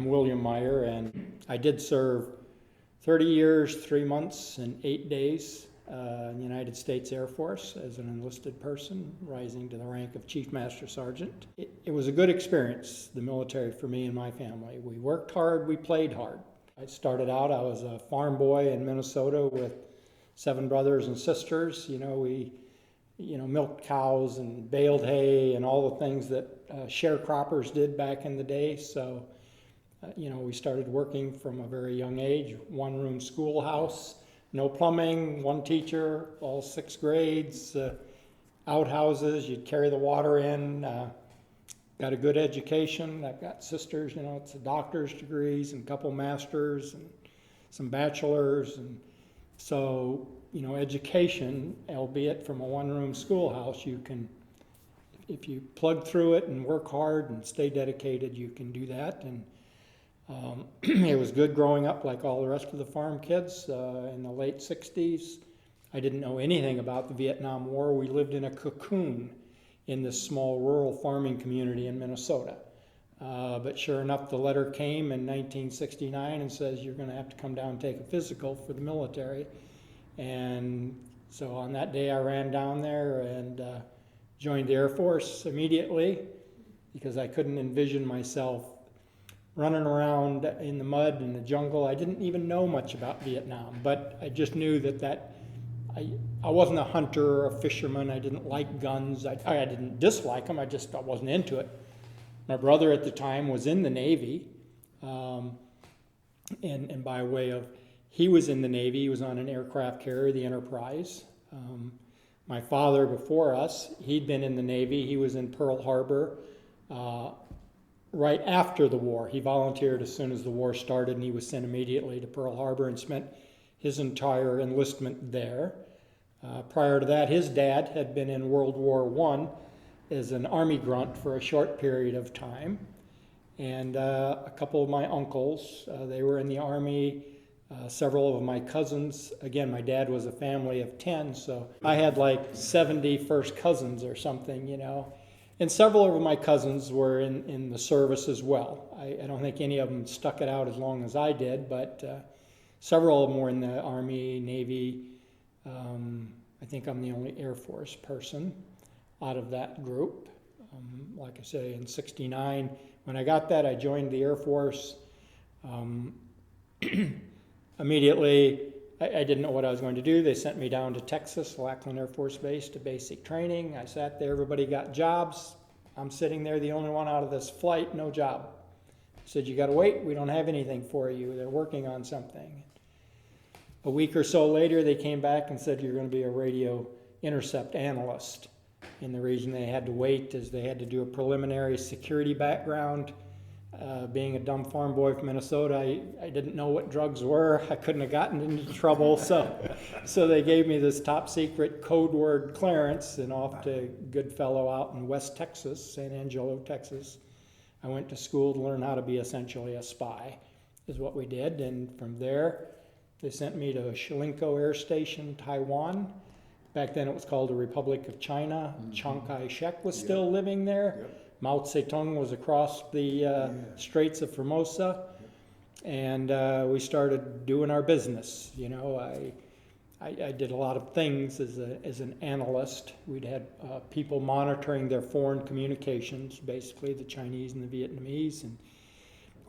I'm William Meyer, and I did serve 30 years, 3 months, and 8 days in the United States Air Force as an enlisted person, rising to the rank of Chief Master Sergeant. It was a good experience, the military, for me and my family. We worked hard, we played hard. I started out, I was a farm boy in Minnesota with 7 brothers and sisters. We milked cows and baled hay and all the things that sharecroppers did back in the day. So, we started working from a very young age, 1-room schoolhouse, no plumbing, 1 teacher, all 6 grades, outhouses, you'd carry the water in, got a good education. I've got sisters, it's a doctor's degrees and a couple masters and some bachelors. And so, education, albeit from a 1-room schoolhouse, you can, if you plug through it and work hard and stay dedicated, you can do that. And it was good growing up like all the rest of the farm kids in the late 60s. I didn't know anything about the Vietnam War. We lived in a cocoon in this small rural farming community in Minnesota. But sure enough, the letter came in 1969 and says, you're going to have to come down and take a physical for the military. And so on that day, I ran down there and joined the Air Force immediately because I couldn't envision myself running around in the mud in the jungle. I didn't even know much about Vietnam, but I just knew that I wasn't a hunter or a fisherman. I didn't like guns. I didn't dislike them. I wasn't into it. My brother at the time was in the Navy, and by way of, he was in the Navy. He was on an aircraft carrier, the Enterprise. My father before us, he'd been in the Navy. He was in Pearl Harbor right after the war. He volunteered as soon as the war started, and he was sent immediately to Pearl Harbor and spent his entire enlistment there. Prior to that, his dad had been in World War I as an Army grunt for a short period of time. And a couple of my uncles, they were in the Army. Several of my cousins, again, my dad was a family of 10, so I had like 70 first cousins or something, And several of my cousins were in the service as well. I don't think any of them stuck it out as long as I did, but several of them were in the Army, Navy. I think I'm the only Air Force person out of that group. Like I say, in '69, when I got that, I joined the Air Force. Immediately, I didn't know what I was going to do. They sent me down to Texas, Lackland Air Force Base, to basic training. I sat there, everybody got jobs. I'm sitting there, the only one out of this flight, no job. I said, you gotta wait, we don't have anything for you. They're working on something. A week or so later, they came back and said, you're gonna be a radio intercept analyst. And the reason they had to wait is they had to do a preliminary security background. Being a dumb farm boy from Minnesota, I didn't know what drugs were. I couldn't have gotten into trouble. So they gave me this top secret code word clearance, and off to Goodfellow out in West Texas, San Angelo, Texas. I went to school to learn how to be essentially a spy, is what we did. And from there, they sent me to Shilinko Air Station, Taiwan. Back then it was called the Republic of China. Chiang Kai-shek was still living there. Yep. Mao Zedong was across the Straits of Formosa, and we started doing our business. I did a lot of things as an analyst. We'd had people monitoring their foreign communications, basically the Chinese and the Vietnamese, and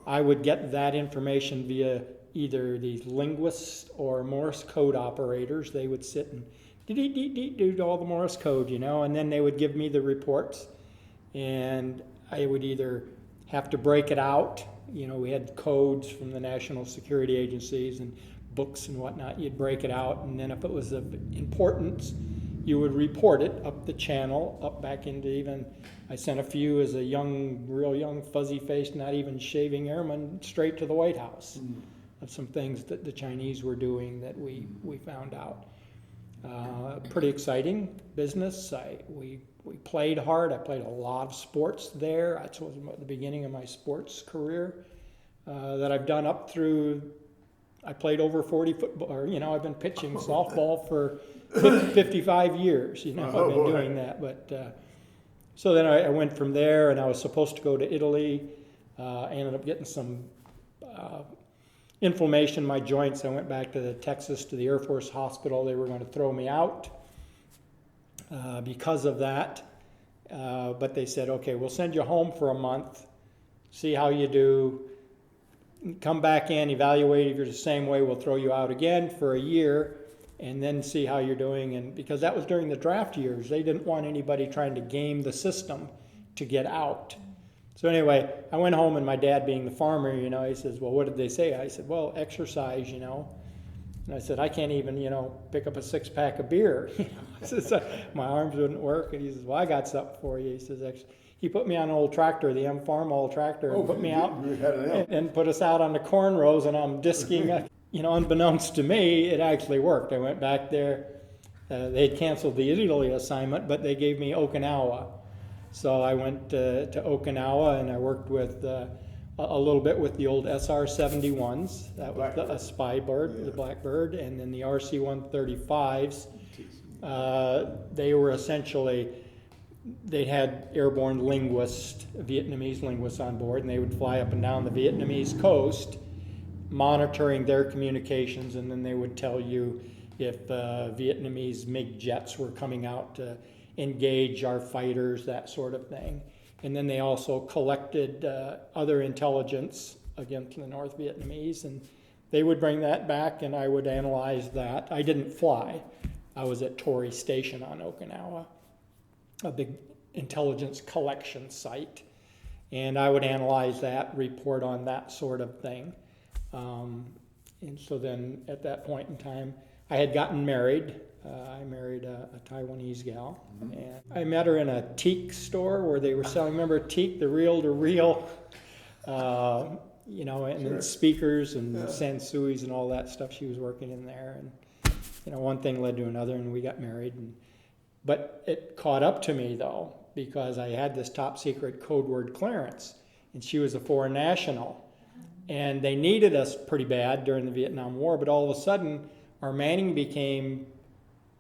I would get that information via either these linguists or Morse code operators. They would sit and do all the Morse code, and then they would give me the reports. And I would either have to break it out. We had codes from the national security agencies and books and whatnot. You'd break it out, and then if it was of importance, you would report it up the channel, up back into even, I sent a few as a real young, fuzzy-faced, not even shaving airman, straight to the White House of some things that the Chinese were doing that we found out. Pretty exciting business. We played hard. I played a lot of sports there. That was the beginning of my sports career that I've done up through. I played over 40 football, I've been pitching softball for 55 years. I've been doing that. But so then I went from there, and I was supposed to go to Italy. I ended up getting some inflammation in my joints. I went back to Texas to the Air Force Hospital. They were going to throw me out because of that. But they said, okay, we'll send you home for a month, see how you do, come back in, evaluate. If you're the same way, we'll throw you out again for a year and then see how you're doing. And because that was during the draft years, they didn't want anybody trying to game the system to get out. So anyway, I went home, and my dad, being the farmer, he says, well, what did they say? I said, well, exercise, And I said, I can't even, pick up a 6-pack of beer. Says, my arms wouldn't work. And he says, well, I got something for you. He says, he put me on an old tractor, the M Farm old tractor, and put me out and put us out on the corn rows, and I'm disking. Unbeknownst to me, it actually worked. I went back there. They had canceled the Italy assignment, but they gave me Okinawa. So I went to Okinawa, and I worked with a little bit with the old SR-71s. That was a spy bird, the blackbird, and then the RC-135s. They were essentially, they had airborne linguists, Vietnamese linguists on board, and they would fly up and down the Vietnamese coast, monitoring their communications, and then they would tell you if Vietnamese MiG jets were coming out to engage our fighters, that sort of thing. And then they also collected other intelligence against the North Vietnamese, and they would bring that back, and I would analyze that. I didn't fly. I was at Torii Station on Okinawa, a big intelligence collection site, and I would analyze that, report on that sort of thing. And so then at that point in time, I had gotten married. I married a Taiwanese gal, and I met her in a teak store where they were selling, remember teak, the reel-to-reel, and then speakers and sansuis and all that stuff. She was working in there, and one thing led to another, and we got married. But it caught up to me, though, because I had this top secret code word clearance, and she was a foreign national, and they needed us pretty bad during the Vietnam War. But all of a sudden, our manning became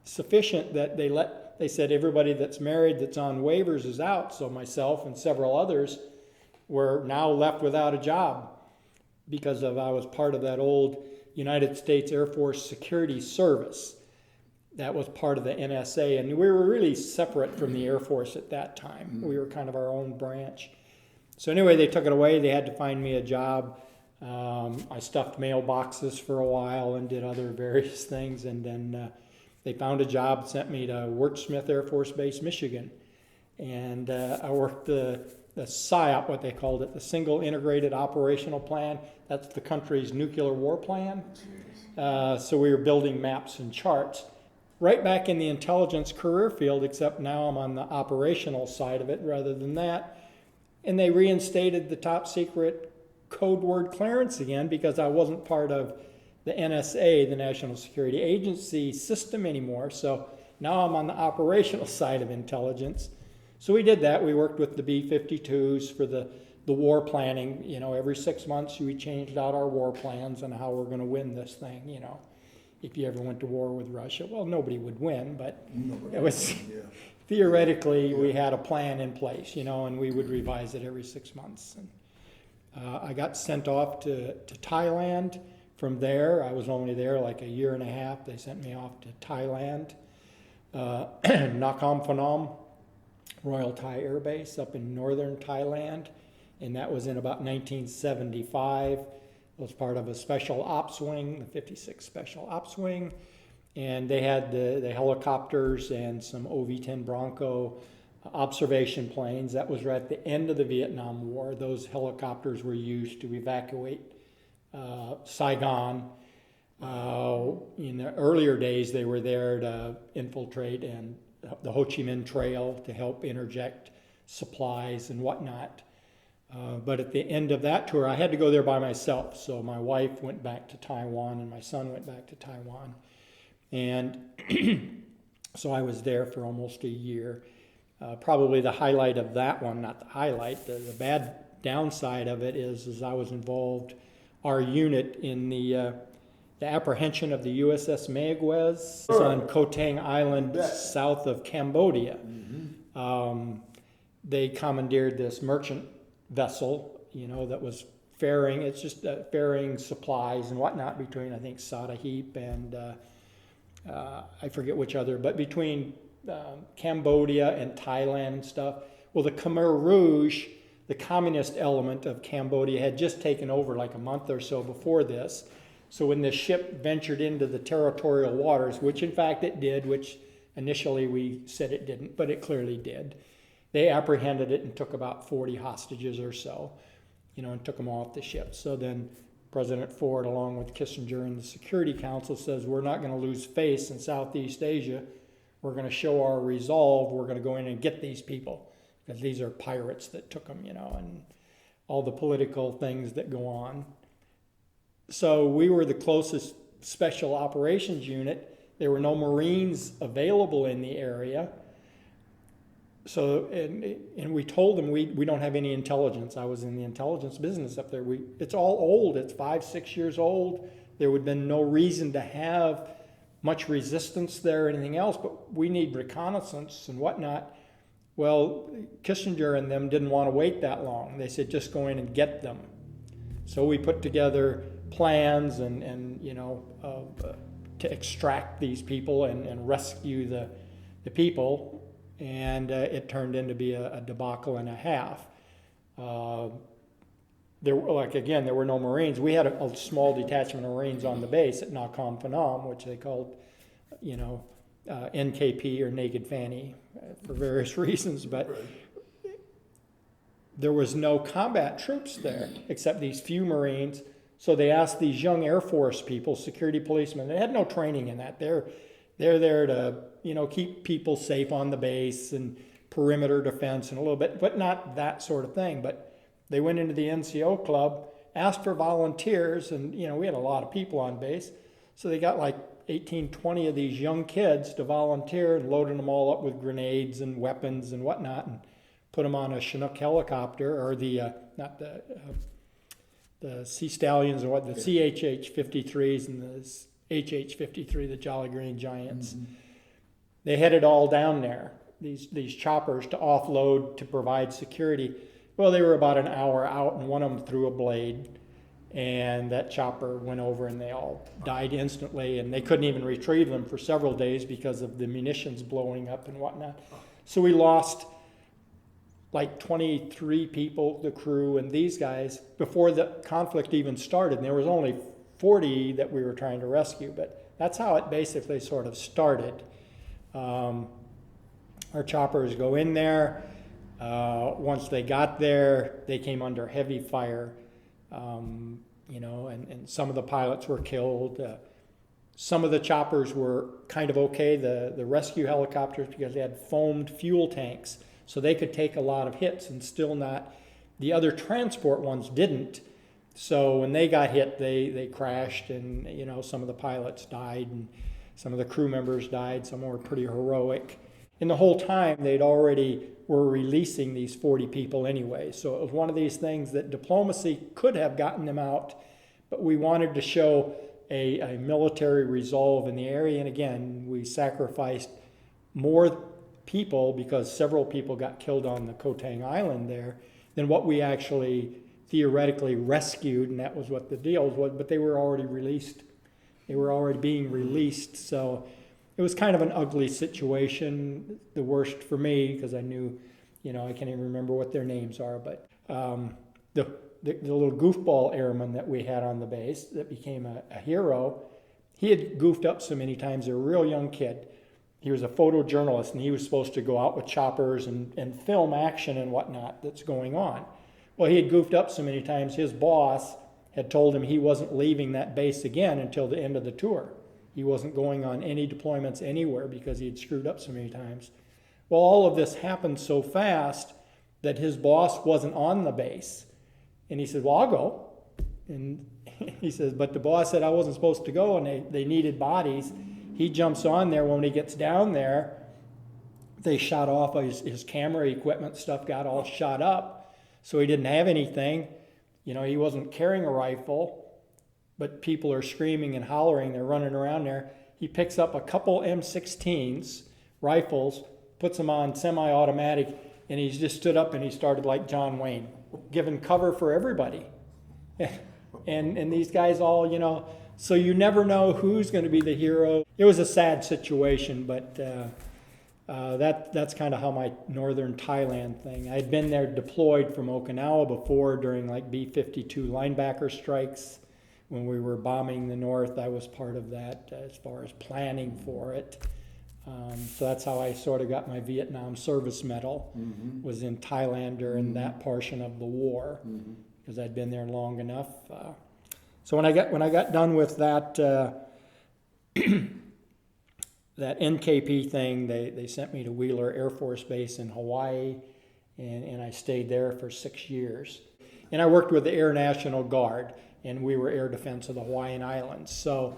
sufficient that they said everybody that's married that's on waivers is out. So myself and several others were now left without a job because I was part of that old United States Air Force Security Service. That was part of the NSA, and we were really separate from the Air Force at that time. We were kind of our own branch. So anyway, they took it away. They had to find me a job. I stuffed mailboxes for a while and did other various things, and then they found a job, sent me to Wurtsmith Air Force Base, Michigan. And I worked the SIOP, what they called it, the Single Integrated Operational Plan. That's the country's nuclear war plan. So we were building maps and charts. Right back in the intelligence career field, except now I'm on the operational side of it rather than that. And they reinstated the top secret code word clearance again because I wasn't part of the NSA, the National Security Agency system anymore. So now I'm on the operational side of intelligence. So we did that. We worked with the B-52s for the war planning. Every 6 months we changed out our war plans on how we're going to win this thing. If you ever went to war with Russia, well, nobody would win, but it was theoretically we had a plan in place, and we would revise it every 6 months. And I got sent off to Thailand. From there, I was only there like a year and a half. They sent me off to Thailand, Nakhon Phanom Royal Thai Air Base up in northern Thailand, and that was in about 1975. It was part of a special ops wing, the 56th Special Ops Wing, and they had the helicopters and some OV-10 Bronco observation planes. That was right at the end of the Vietnam War. Those helicopters were used to evacuate Saigon. In the earlier days, they were there to infiltrate and the Ho Chi Minh Trail to help interject supplies and whatnot. But at the end of that tour, I had to go there by myself. So my wife went back to Taiwan and my son went back to Taiwan. And so I was there for almost a year. Probably the highlight of that one, not the highlight, the bad downside of it is I was involved, our unit, in the apprehension of the USS Mayaguez on Koh Tang Island south of Cambodia. They commandeered this merchant vessel, that was ferrying. It's just ferrying supplies and whatnot between, I think, Sadaheep and I forget which other, but between Cambodia and Thailand and stuff. Well, the Khmer Rouge, the communist element of Cambodia, had just taken over like a month or so before this. So when the ship ventured into the territorial waters, which in fact it did, which initially we said it didn't, but it clearly did, they apprehended it and took about 40 hostages or so, and took them off the ship. So then President Ford, along with Kissinger and the Security Council, says we're not going to lose face in Southeast Asia. We're going to show our resolve. We're going to go in and get these people because these are pirates that took them, and all the political things that go on. So we were the closest special operations unit. There were no Marines available in the area. So, and we told them we don't have any intelligence. I was in the intelligence business up there. It's all old. It's 5-6 years old. There would have been no reason to have much resistance there or anything else, but we need reconnaissance and whatnot. Well, Kissinger and them didn't want to wait that long. They said, just go in and get them. So we put together plans and to extract these people and rescue the people. And it turned into be a debacle and a half. There were no Marines. We had a small detachment of Marines on the base at Nakhon Phanom, which they called, NKP or Naked Fanny for various reasons. But there was no combat troops there except these few Marines. So they asked these young Air Force people, security policemen. They had no training in that. They're there to, keep people safe on the base and perimeter defense and a little bit, but not that sort of thing. But they went into the NCO club, asked for volunteers, and, we had a lot of people on base. So they got like 18, 20 of these young kids to volunteer and loaded them all up with grenades and weapons and whatnot and put them on a Chinook helicopter or the Sea Stallions or the CHH-53s and the HH-53, the Jolly Green Giants. Mm-hmm. They headed all down there, these choppers, to offload, to provide security. Well, they were about an hour out, and one of them threw a blade, and that chopper went over, and they all died instantly, and they couldn't even retrieve them for several days because of the munitions blowing up and whatnot. So we lost like 23 people, the crew, and these guys, before the conflict even started, and there was only 40 that we were trying to rescue, but that's how it basically sort of started. Our choppers go in there. Once they got there, they came under heavy fire, and some of the pilots were killed. Some of the choppers were kind of okay, the rescue helicopters, because they had foamed fuel tanks, so they could take a lot of hits and still not. The other transport ones didn't. So when they got hit, they crashed, and some of the pilots died, and some of the crew members died. Some were pretty heroic. And the whole time, they'd already were releasing these 40 people anyway. So it was one of these things that diplomacy could have gotten them out, but we wanted to show a military resolve in the area. And again, we sacrificed more people because several people got killed on the Koh Tang Island there than what we actually theoretically rescued, and that was what the deal was, but they were already released. They were already being released, so it was kind of an ugly situation, the worst for me, because I knew, I can't even remember what their names are, but the little goofball airman that we had on the base that became a hero, he had goofed up so many times. A real young kid. He was a photojournalist, and he was supposed to go out with choppers and film action and whatnot that's going on. Well, he had goofed up so many times, his boss had told him he wasn't leaving that base again until the end of the tour. He wasn't going on any deployments anywhere because he had screwed up so many times. Well, all of this happened so fast that his boss wasn't on the base. And he said, well, I'll go. And he says, but the boss said I wasn't supposed to go, and they needed bodies. He jumps on there. When he gets down there, they shot off his camera equipment, stuff got all shot up. So he didn't have anything. He wasn't carrying a rifle, but people are screaming and hollering. They're running around there. He picks up a couple M16s, rifles, puts them on semi-automatic, and he's just stood up and he started like John Wayne, giving cover for everybody. And these guys all, so you never know who's going to be the hero. It was a sad situation, but that's kind of how my northern Thailand thing. I'd been there deployed from Okinawa before during like B-52 linebacker strikes. When we were bombing the north, I was part of that as far as planning for it. So that's how I sort of got my Vietnam Service Medal, was in Thailand during that portion of the war, because I'd been there long enough. So when I got done with that that NKP thing, they sent me to Wheeler Air Force Base in Hawaii, and I stayed there for 6 years. And I worked with the Air National Guard, and we were air defense of the Hawaiian Islands. So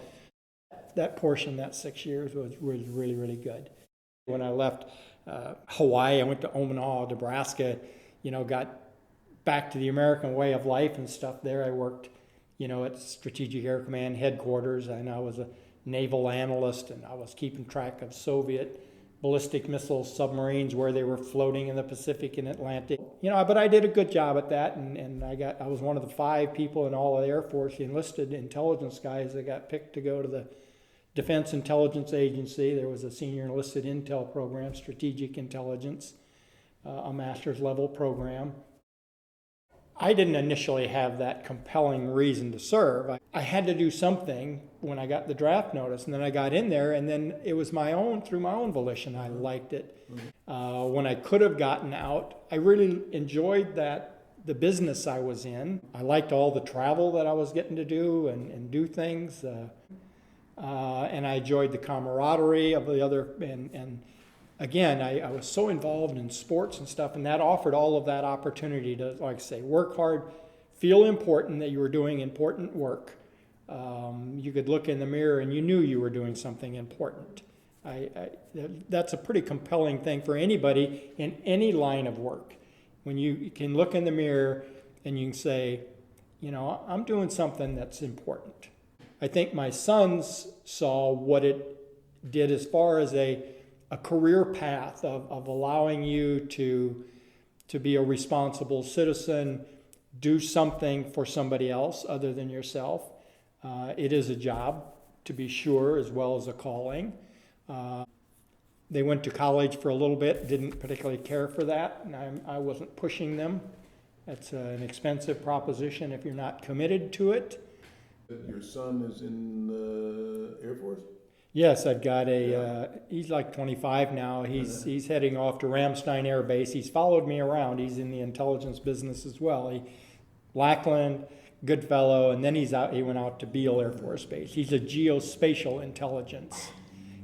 that portion, that 6 years, was really, really good. When I left Hawaii, I went to Omaha, Nebraska, got back to the American way of life and stuff there. I worked, at Strategic Air Command headquarters, and I was a naval analyst, and I was keeping track of Soviet ballistic missile submarines, where they were floating in the Pacific and Atlantic. But I did a good job at that, and I was one of the 5 people in all of the Air Force, enlisted intelligence guys that got picked to go to the Defense Intelligence Agency. There was a senior enlisted intel program, strategic intelligence, a master's level program. I didn't initially have that compelling reason to serve. I had to do something when I got the draft notice, and then I got in there, and then it was through my own volition. I liked it. When I could have gotten out, I really enjoyed the business I was in. I liked all the travel that I was getting to do and do things. And I enjoyed the camaraderie of the other, and again, I was so involved in sports and stuff, and that offered all of that opportunity to, like I say, work hard, feel important that you were doing important work. You could look in the mirror and you knew you were doing something important. That's a pretty compelling thing for anybody in any line of work. When you can look in the mirror and you can say, I'm doing something that's important. I think my sons saw what it did as far as a career path of allowing you to be a responsible citizen, do something for somebody else other than yourself. It is a job, to be sure, as well as a calling. They went to college for a little bit, didn't particularly care for that, and I wasn't pushing them. That's an expensive proposition if you're not committed to it. Your son is in the Air Force? Yes, I've got he's like 25 now. He's heading off to Ramstein Air Base. He's followed me around. He's in the intelligence business as well. Lackland, good fellow, and then he went out to Beale Air Force Base. He's a geospatial intelligence,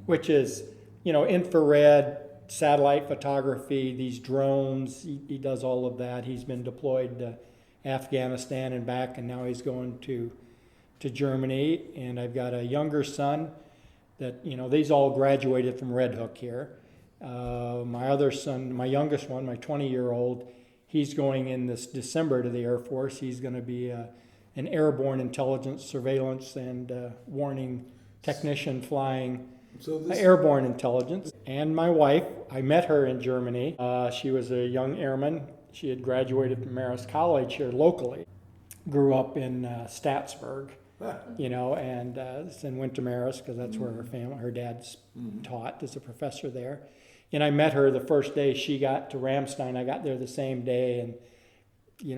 which is, infrared, satellite photography, these drones. He does all of that. He's been deployed to Afghanistan and back, and now he's going to Germany. And I've got a younger son that, these all graduated from Red Hook here. My other son, my youngest one, my 20-year-old, he's going in this December to the Air Force. He's going to be an airborne intelligence, surveillance, and warning technician flying airborne intelligence. And my wife, I met her in Germany. She was a young airman. She had graduated from Marist College here locally. Grew up in Statsburg. And went to Marist because that's where her dad's taught as a professor there. And I met her the first day she got to Ramstein. I got there the same day, and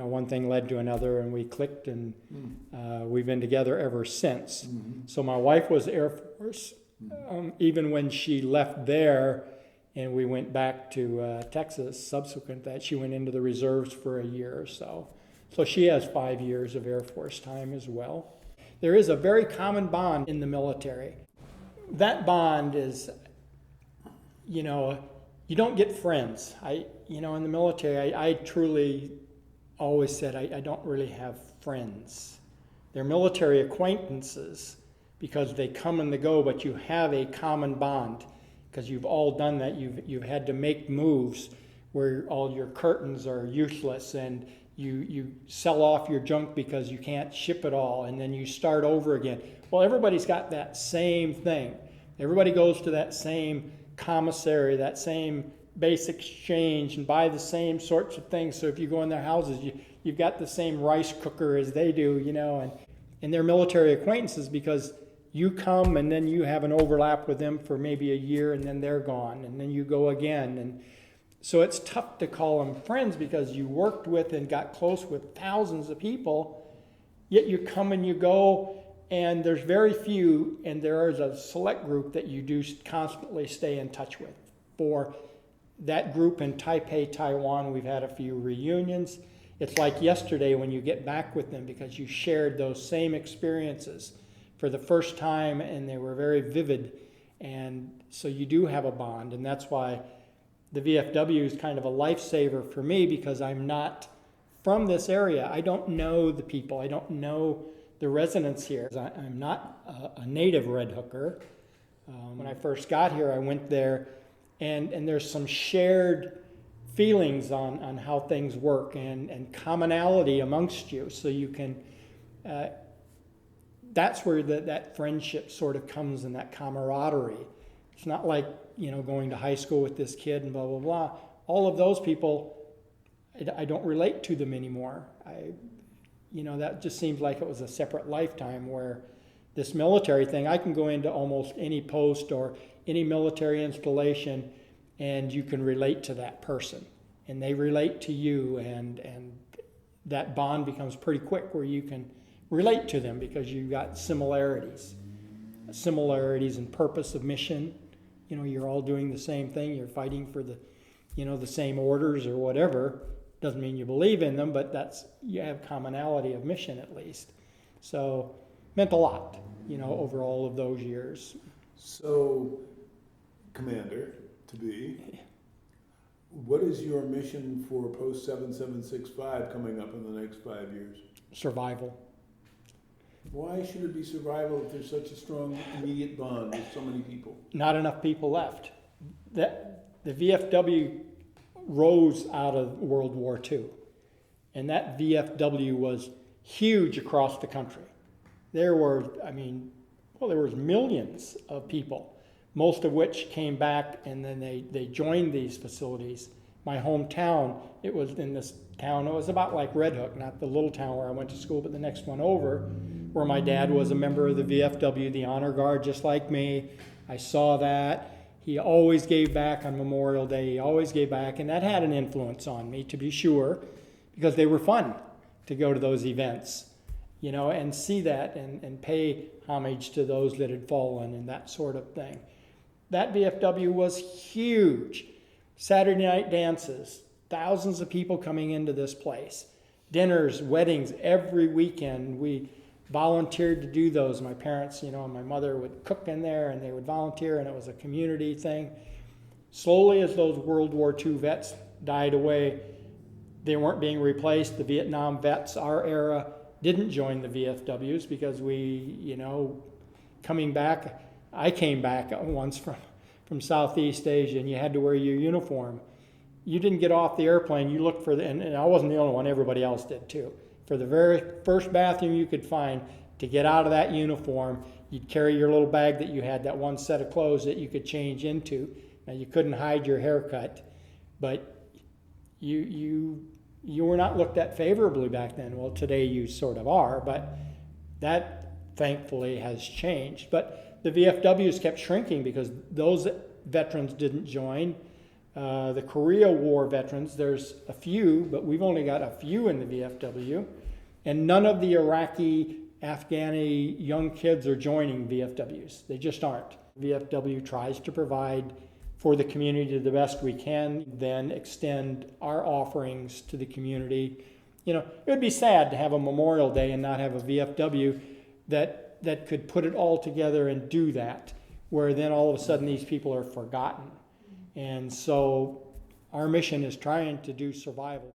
one thing led to another, and we clicked, and we've been together ever since. So my wife was Air Force. Even when she left there, and we went back to Texas. Subsequent to that, she went into the reserves for a year or so. So she has 5 years of Air Force time as well. There is a very common bond in the military. That bond is, you don't get friends. In the military, I truly always said I don't really have friends. They're military acquaintances because they come and they go, but you have a common bond because you've all done that. You've had to make moves where all your curtains are useless, and you sell off your junk because you can't ship it all, and then you start over again. Well, everybody's got that same thing. Everybody goes to that same commissary, that same base exchange and buy the same sorts of things. So if you go in their houses, you've got the same rice cooker as they do, and they're military acquaintances because you come and then you have an overlap with them for maybe a year and then they're gone and then you go again. And so it's tough to call them friends because you worked with and got close with thousands of people, yet you come and you go, and there's very few, and there is a select group that you do constantly stay in touch with. For that group in Taipei, Taiwan, we've had a few reunions. It's like yesterday when you get back with them because you shared those same experiences for the first time and they were very vivid. And so you do have a bond, and that's why the VFW is kind of a lifesaver for me because I'm not from this area. I don't know the people. I don't know the residents here. I'm not a native Red Hooker. When I first got here, I went there, and there's some shared feelings on how things work and commonality amongst you. So you can, that's where that friendship sort of comes and that camaraderie. It's not like, going to high school with this kid and blah, blah, blah. All of those people, I don't relate to them anymore. That just seems like it was a separate lifetime where this military thing, I can go into almost any post or any military installation and you can relate to that person and they relate to you, and that bond becomes pretty quick where you can relate to them because you've got similarities in purpose of mission. You're all doing the same thing. You're fighting for the same orders or whatever. Doesn't mean you believe in them, but you have commonality of mission at least. So meant a lot, over all of those years. So, Commander to be, what is your mission for post 7765 coming up in the next 5 years? Survival. Why should it be survival if there's such a strong immediate bond with so many people? Not enough people left. The VFW rose out of World War II, and that VFW was huge across the country. There was millions of people, most of which came back and then they joined these facilities. My hometown, it was in this town, it was about like Red Hook, not the little town where I went to school, but the next one over, where my dad was a member of the VFW, the Honor Guard, just like me. I saw that. He always gave back on Memorial Day. He always gave back, and that had an influence on me, to be sure, because they were fun to go to those events, and see that and pay homage to those that had fallen and that sort of thing. That VFW was huge. Saturday night dances, thousands of people coming into this place. Dinners, weddings, every weekend. We volunteered to do those. My parents, and my mother would cook in there and they would volunteer, and it was a community thing. Slowly, as those World War II vets died away, they weren't being replaced. The Vietnam vets, our era, didn't join the VFWs because we, coming back, I came back once from Southeast Asia, and you had to wear your uniform. You didn't get off the airplane. You looked for and I wasn't the only one, everybody else did too. For the very first bathroom you could find to get out of that uniform, you'd carry your little bag that you had, that one set of clothes that you could change into. Now you couldn't hide your haircut, but you were not looked at favorably back then. Well, today you sort of are, but that thankfully has changed. But the VFWs kept shrinking because those veterans didn't join. The Korea War veterans, there's a few, but we've only got a few in the VFW. And none of the Iraqi, Afghani young kids are joining VFWs. They just aren't. VFW tries to provide for the community the best we can, then extend our offerings to the community. It would be sad to have a Memorial Day and not have a VFW that could put it all together and do that, where then all of a sudden these people are forgotten. And so our mission is trying to do survival.